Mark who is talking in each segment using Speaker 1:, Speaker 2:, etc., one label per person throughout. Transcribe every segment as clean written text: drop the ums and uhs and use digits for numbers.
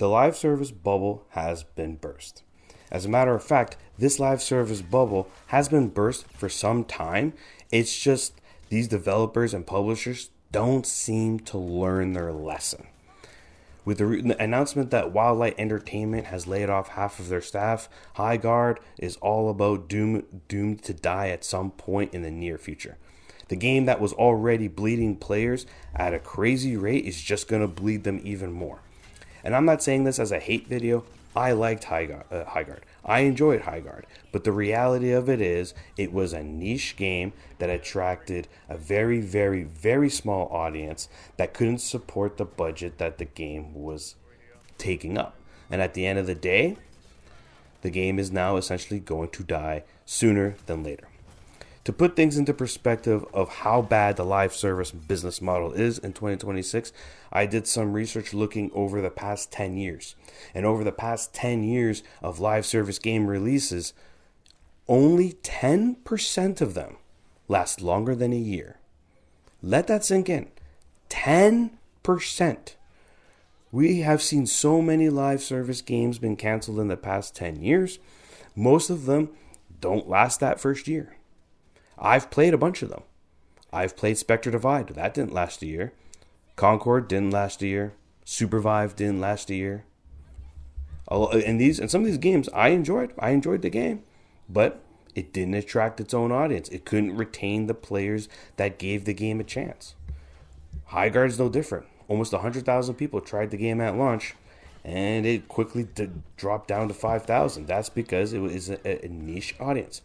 Speaker 1: the live service bubble has been burst. As a matter of fact, this live service bubble has been burst for some time. It's just these developers and publishers don't seem to learn their lesson. With the announcement that Wildlight Entertainment has laid off half of their staff, High Guard is all about doomed to die at some point in the near future. The game that was already bleeding players at a crazy rate is just going to bleed them even more. And I'm not saying this as a hate video. I liked High Guard. I enjoyed High Guard. But the reality of it is, it was a niche game that attracted a very, very, very small audience that couldn't support the budget that the game was taking up. And at the end of the day, the game is now essentially going to die sooner than later. To put things into perspective of how bad the live service business model is in 2026, I did some research looking over the past 10 years. And over the past 10 years of live service game releases, only 10% of them last longer than a year. Let that sink in. 10%. We have seen so many live service games been canceled in the past 10 years. Most of them don't last that first year. I've played a bunch of them. I've played Spectre Divide. That didn't last a year. Concord didn't last a year. Supervive didn't last a year. And some of these games I enjoyed. I enjoyed the game, but it didn't attract its own audience. It couldn't retain the players that gave the game a chance. High Guard's no different. Almost 100,000 people tried the game at launch, and it quickly dropped down to 5,000. That's because it was a niche audience.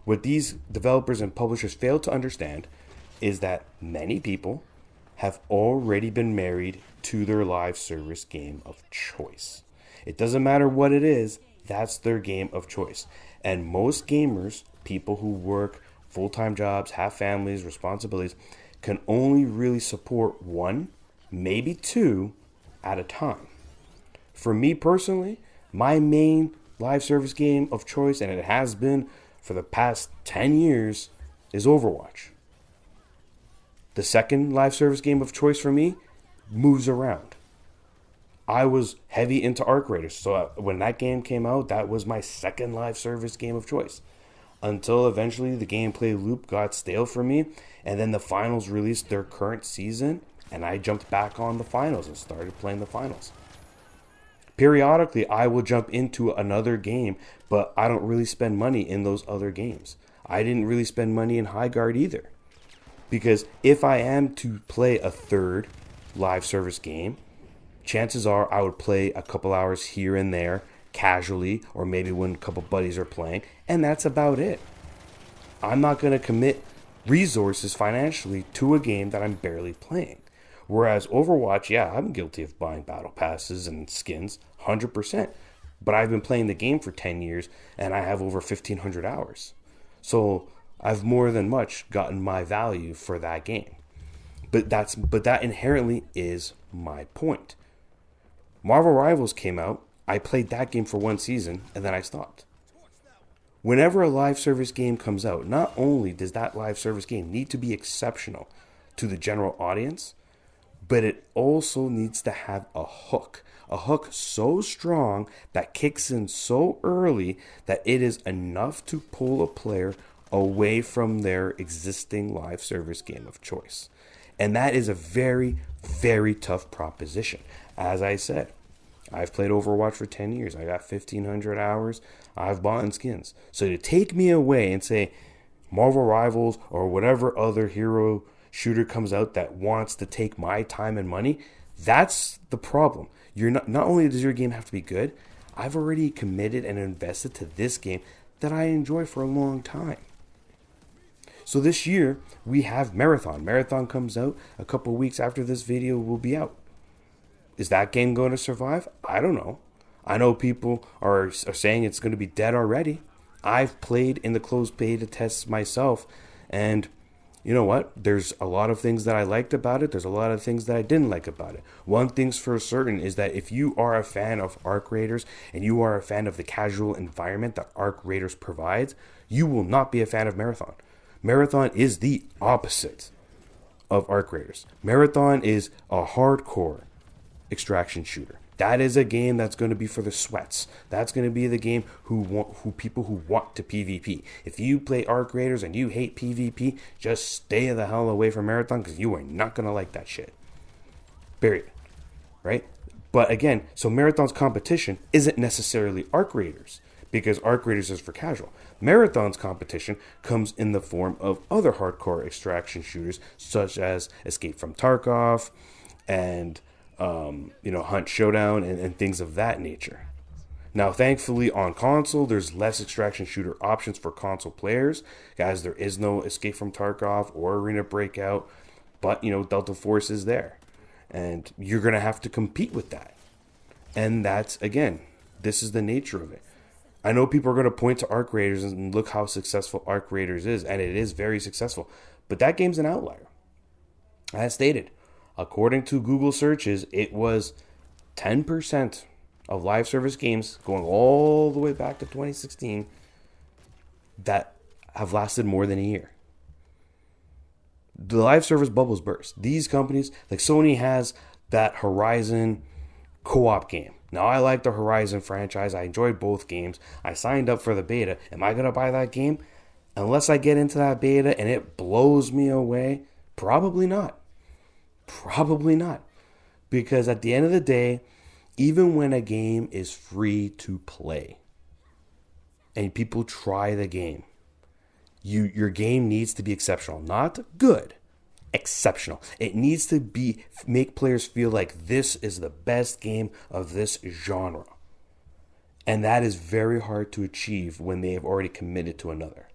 Speaker 1: What these developers and publishers fail to understand is that many people have already been married to their live service game of choice. It doesn't matter what it is, that's their game of choice. And most gamers, people who work full-time jobs, have families, responsibilities, can only really support one, maybe two at a time. For me personally, my main live service game of choice, and it has been for the past 10 years, is Overwatch. The second live service game of choice for me moves around. I was heavy into Arc Raiders, so when that game came out, that was my second live service game of choice. Until eventually the gameplay loop got stale for me, and then the finals released their current season, and I jumped back on the finals and started playing the finals. Periodically, I will jump into another game, but I don't really spend money in those other games. I didn't really spend money in High Guard either. Because if I am to play a third live service game, chances are I would play a couple hours here and there, casually, or maybe when a couple buddies are playing, and that's about it. I'm not going to commit resources financially to a game that I'm barely playing. Whereas Overwatch, yeah, I'm guilty of buying battle passes and skins, 100%. But I've been playing the game for 10 years, and I have over 1,500 hours. So I've more than much gotten my value for that game. But that inherently is my point. Marvel Rivals came out, I played that game for one season, and then I stopped. Whenever a live service game comes out, not only does that live service game need to be exceptional to the general audience, but it also needs to have a hook so strong that kicks in so early that it is enough to pull a player away from their existing live service game of choice. And that is a very, very tough proposition. As I said, I've played Overwatch for 10 years. I got 1,500 hours. I've bought skins. So to take me away and say Marvel Rivals or whatever other hero shooter comes out that wants to take my time and money, that's the problem. You're not only does your game have to be good, I've already committed and invested to this game that I enjoy for a long time. So this year we have Marathon. Marathon comes out a couple weeks after this video will be out. Is that game going to survive? I don't know. I know people are saying it's going to be dead already. I've played in the closed beta tests myself, and you know what? There's a lot of things that I liked about it. There's a lot of things that I didn't like about it. One thing's for certain is that if you are a fan of Arc Raiders and you are a fan of the casual environment that Arc Raiders provides, you will not be a fan of Marathon. Marathon is the opposite of Arc Raiders. Marathon is a hardcore extraction shooter. That is a game that's going to be for the sweats. That's going to be the game who people who want to PvP. If you play Arc Raiders and you hate PvP, just stay the hell away from Marathon because you are not going to like that shit. Period. Right? But again, so Marathon's competition isn't necessarily Arc Raiders because Arc Raiders is for casual. Marathon's competition comes in the form of other hardcore extraction shooters such as Escape from Tarkov and Hunt Showdown and things of that nature. Now, thankfully, on console, there's less extraction shooter options for console players. Guys, there is no Escape from Tarkov or Arena Breakout, but, Delta Force is there. And you're going to have to compete with that. And that's, again, this is the nature of it. I know people are going to point to Arc Raiders and look how successful Arc Raiders is, and it is very successful. But that game's an outlier. As stated, according to Google searches, it was 10% of live service games going all the way back to 2016 that have lasted more than a year. The live service bubbles burst. These companies, like Sony, has that Horizon co-op game. Now, I like the Horizon franchise. I enjoyed both games. I signed up for the beta. Am I going to buy that game? Unless I get into that beta and it blows me away, probably not. Probably not. Because at the end of the day, even when a game is free to play and people try the game, your game needs to be exceptional. Not good, exceptional. It needs to make players feel like this is the best game of this genre. And that is very hard to achieve when they have already committed to another.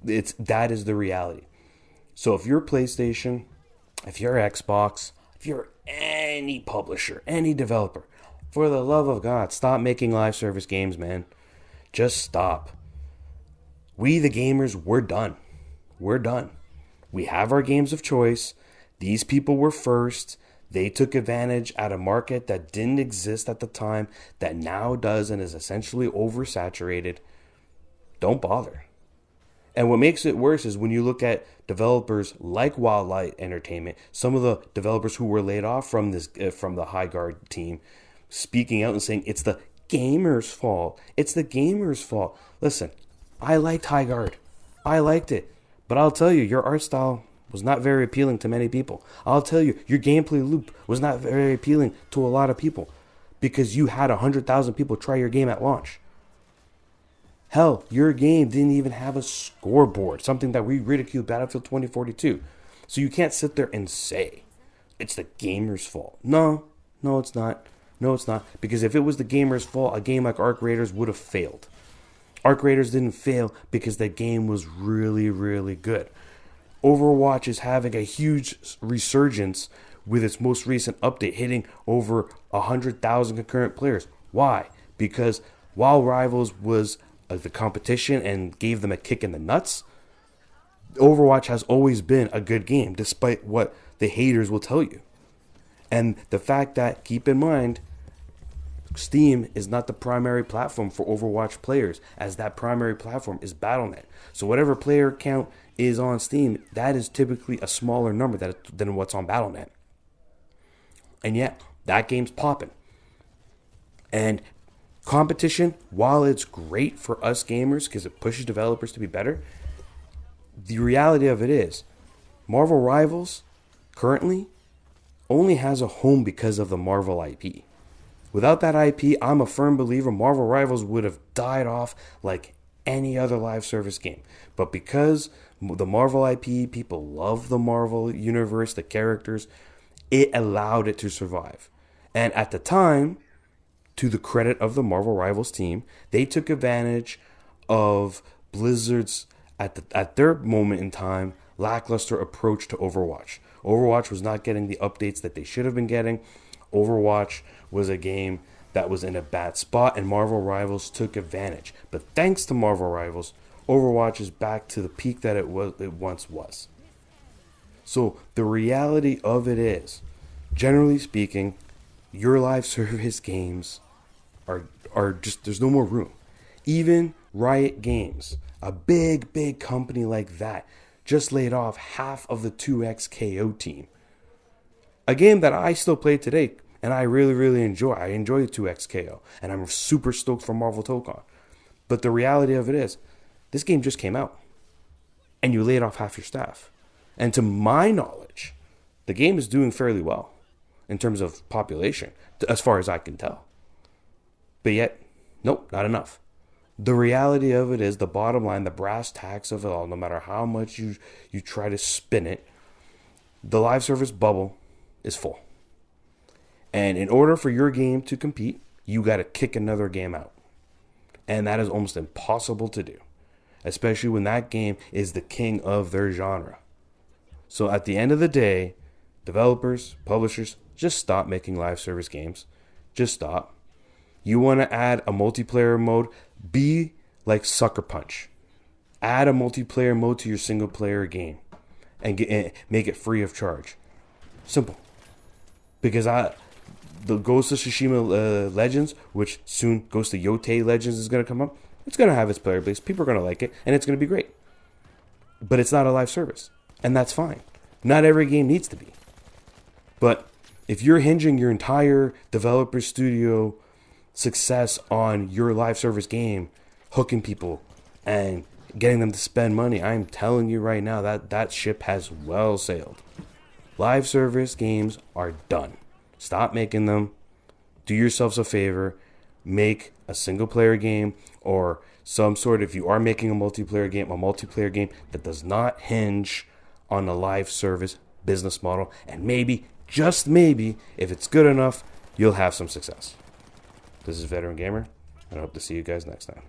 Speaker 1: That is the reality. So if you're PlayStation, if you're Xbox, if you're any publisher, any developer, for the love of God, stop making live service games, man. Just stop. We, the gamers, we're done. We're done. We have our games of choice. These people were first. They took advantage at a market that didn't exist at the time, that now does and is essentially oversaturated. Don't bother. And what makes it worse is when you look at developers like Wildlight Entertainment, some of the developers who were laid off from the High Guard team, speaking out and saying it's the gamers' fault. It's the gamers' fault. Listen, I liked High Guard. I liked it. But I'll tell you, your art style was not very appealing to many people. I'll tell you, your gameplay loop was not very appealing to a lot of people because you had 100,000 people try your game at launch. Hell, your game didn't even have a scoreboard, something that we ridiculed Battlefield 2042. So you can't sit there and say it's the gamer's fault. No, it's not. No, it's not. Because if it was the gamer's fault, a game like Arc Raiders would have failed. Arc Raiders didn't fail because the game was really, really good. Overwatch is having a huge resurgence with its most recent update, hitting over 100,000 concurrent players. Why? Because while Rivals was the competition and gave them a kick in the nuts, Overwatch has always been a good game, despite what the haters will tell you. And the fact that, keep in mind, Steam is not the primary platform for Overwatch players, as that primary platform is Battle.net. So whatever player count is on Steam, that is typically a smaller number than what's on Battle.net. And yet, that game's popping. And competition, while it's great for us gamers because it pushes developers to be better, the reality of it is Marvel Rivals currently only has a home because of the Marvel IP. Without that IP, I'm a firm believer Marvel Rivals would have died off like any other live service game. But because the Marvel IP, people love the Marvel universe, the characters, it allowed it to survive. And at the time, to the credit of the Marvel Rivals team, they took advantage of Blizzard's, at their moment in time, lackluster approach to Overwatch. Overwatch was not getting the updates that they should have been getting. Overwatch was a game that was in a bad spot, and Marvel Rivals took advantage. But thanks to Marvel Rivals, Overwatch is back to the peak that it once was. So the reality of it is, generally speaking, your live service games are just, there's no more room. Even Riot Games, a big company like that, just laid off half of the 2XKO team. A game that I still play today, And I really, really enjoy 2XKO. And I'm super stoked for Marvel Tokon. But the reality of it is, this game just came out. And you laid off half your staff. And to my knowledge, the game is doing fairly well in terms of population, as far as I can tell. But yet, nope, not enough. The reality of it is, the bottom line, the brass tacks of it all, no matter how much you try to spin it, the live service bubble is full. And in order for your game to compete, you got to kick another game out. And that is almost impossible to do, especially when that game is the king of their genre. So at the end of the day, developers, publishers, just stop making live service games. Just stop. You want to add a multiplayer mode? Be like Sucker Punch. Add a multiplayer mode to your single player game and make it free of charge. Simple. Because the Ghost of Tsushima Legends, which soon Ghost of Yotei Legends is going to come up, it's going to have its player base. People are going to like it, and it's going to be great. But it's not a live service, and that's fine. Not every game needs to be. But if you're hinging your entire developer studio success on your live service game, hooking people and getting them to spend money, I'm telling you right now that ship has well sailed. Live service games are done. Stop making them. Do yourselves a favor. Make a single player game, or some sort, if you are making a multiplayer game that does not hinge on a live service business model. And maybe, just maybe, if it's good enough, you'll have some success. This is Veteran Gamer, and I hope to see you guys next time.